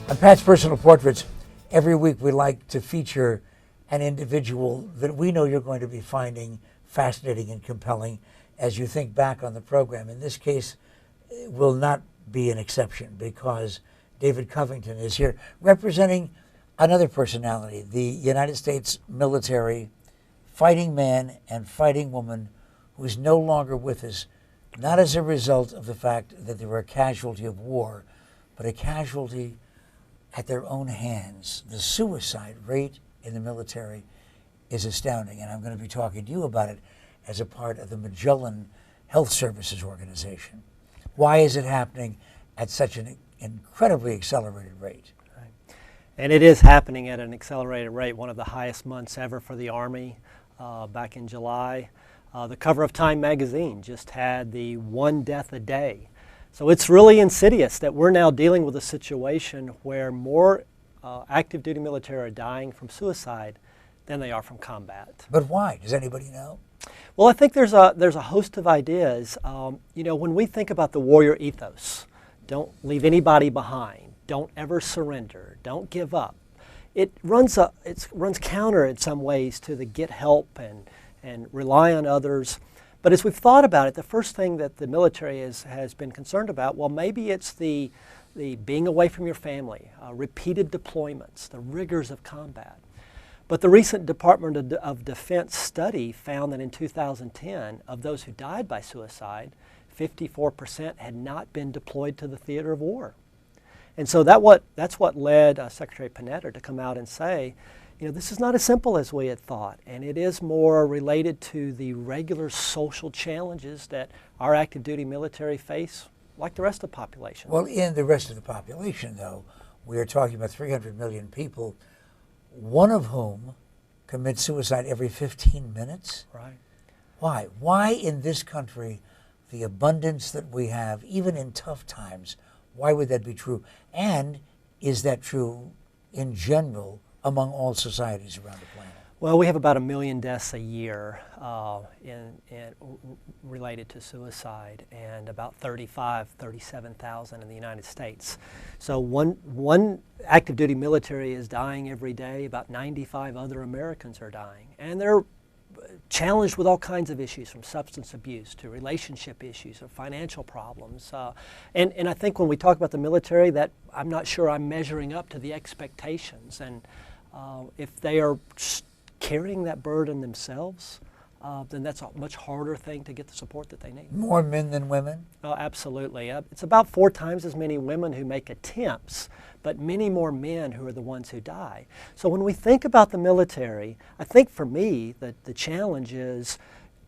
On Pat's Personal Portraits, every week we like to feature an individual that we know you're going to be finding fascinating and compelling as you think back on the program. In this case, it will not be an exception because David Covington is here representing another personality, the United States military fighting man and fighting woman who is no longer with us, not as a result of the fact that they were a casualty of war, but a casualty at their own hands. The suicide rate in the military is astounding, and I'm going to be talking to you about it as a part of the Magellan Health Services organization. Why is it happening at such an incredibly accelerated rate? Right. And it is happening at an accelerated rate, one of the highest months ever for the Army back in July. The cover of Time magazine just had the one death a day. So it's really insidious that we're now dealing with a situation where more active duty military are dying from suicide than they are from combat. But why? Does anybody know? Well, I think there's a host of ideas. When we think about the warrior ethos, don't leave anybody behind, don't ever surrender, don't give up. It runs counter in some ways to the get help and rely on others. But as we've thought about it, the first thing that the military has been concerned about, well, maybe it's the being away from your family, repeated deployments, the rigors of combat. But the recent Department of Defense study found that in 2010, of those who died by suicide, 54% had not been deployed to the theater of war. And so that's what led Secretary Panetta to come out and say, this is not as simple as we had thought, and it is more related to the regular social challenges that our active duty military face like the rest of the population. Well, in the rest of the population, though, we are talking about 300 million people, one of whom commits suicide every 15 minutes? Right. Why? Why in this country, the abundance that we have, even in tough times, why would that be true? And is that true in general among all societies around the planet? Well, we have about 1 million deaths a year related to suicide, and about 37,000 in the United States. So one active duty military is dying every day. About 95 other Americans are dying, and they're challenged with all kinds of issues, from substance abuse to relationship issues or financial problems. And I think when we talk about the military, that I'm not sure I'm measuring up to the expectations. And if they are carrying that burden themselves, then that's a much harder thing to get the support that they need. More men than women? Oh, absolutely. It's about 4 times as many women who make attempts, but many more men who are the ones who die. So when we think about the military, I think for me that the challenge is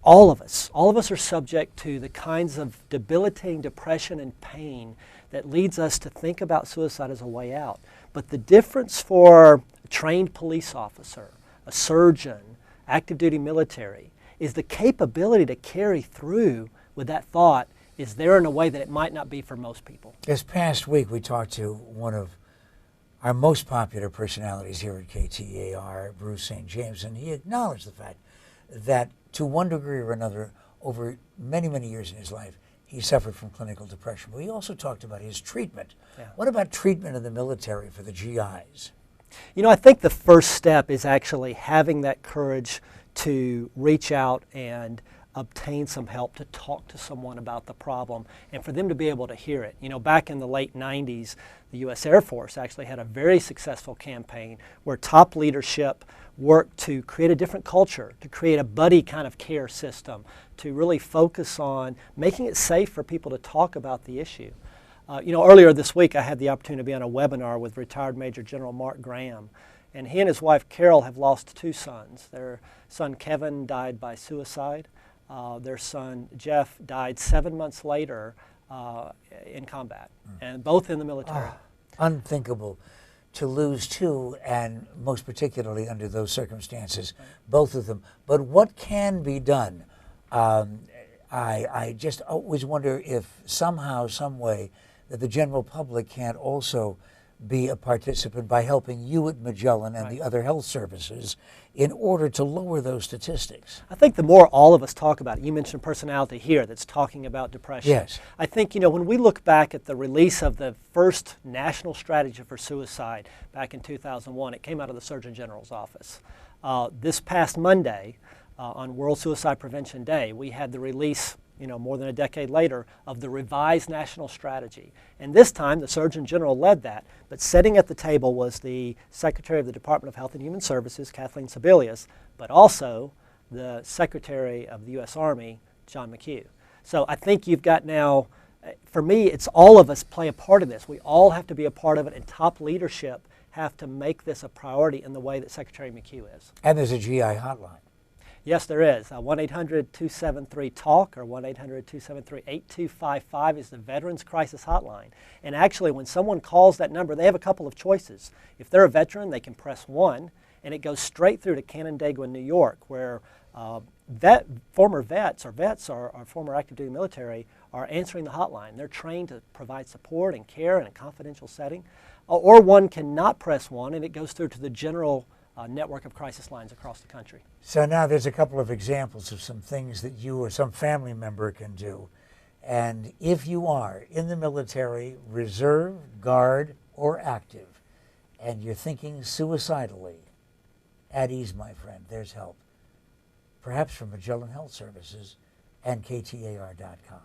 all of us are subject to the kinds of debilitating depression and pain that leads us to think about suicide as a way out. But the difference for a trained police officer, a surgeon, active duty military, is the capability to carry through with that thought is there in a way that it might not be for most people. This past week we talked to one of our most popular personalities here at KTAR, Bruce St. James, and he acknowledged the fact that to one degree or another, over many, many years in his life, he suffered from clinical depression. But he also talked about his treatment. Yeah. What about treatment in the military for the GIs? I think the first step is actually having that courage to reach out and obtain some help, to talk to someone about the problem, and for them to be able to hear it. Back in the late 90s, the U.S. Air Force actually had a very successful campaign where top leadership worked to create a different culture, to create a buddy kind of care system, to really focus on making it safe for people to talk about the issue. Earlier this week I had the opportunity to be on a webinar with retired Major General Mark Graham, and he and his wife Carol have lost 2 sons. Their son Kevin died by suicide. Their son Jeff died 7 months later in combat, and both in the military. Unthinkable to lose 2, and most particularly under those circumstances, both of them. But what can be done? I just always wonder if somehow, some way, that the general public can't also be a participant by helping you at Magellan and the other health services in order to lower those statistics? I think the more all of us talk about it, you mentioned personality here that's talking about depression. Yes. I think, when we look back at the release of the first national strategy for suicide back in 2001, it came out of the Surgeon General's office. This past Monday, on World Suicide Prevention Day, we had the release, more than a decade later, of the revised national strategy. And this time, the Surgeon General led that, but sitting at the table was the Secretary of the Department of Health and Human Services, Kathleen Sebelius, but also the Secretary of the U.S. Army, John McHugh. So I think you've got now, for me, it's all of us play a part of this. We all have to be a part of it, and top leadership have to make this a priority in the way that Secretary McHugh is. And there's a GI hotline. Yes, there is. 1-800-273-TALK or 1-800-273-8255 is the Veterans Crisis Hotline. And actually, when someone calls that number, they have a couple of choices. If they're a veteran, they can press 1, and it goes straight through to Canandaigua, New York, where former vets or former active duty military are answering the hotline. They're trained to provide support and care in a confidential setting. Or one cannot press 1, and it goes through to the general network of crisis lines across the country. So now there's a couple of examples of some things that you or some family member can do. And if you are in the military, reserve, guard, or active, and you're thinking suicidally, at ease, my friend, there's help. Perhaps from Magellan Health Services and KTAR.com.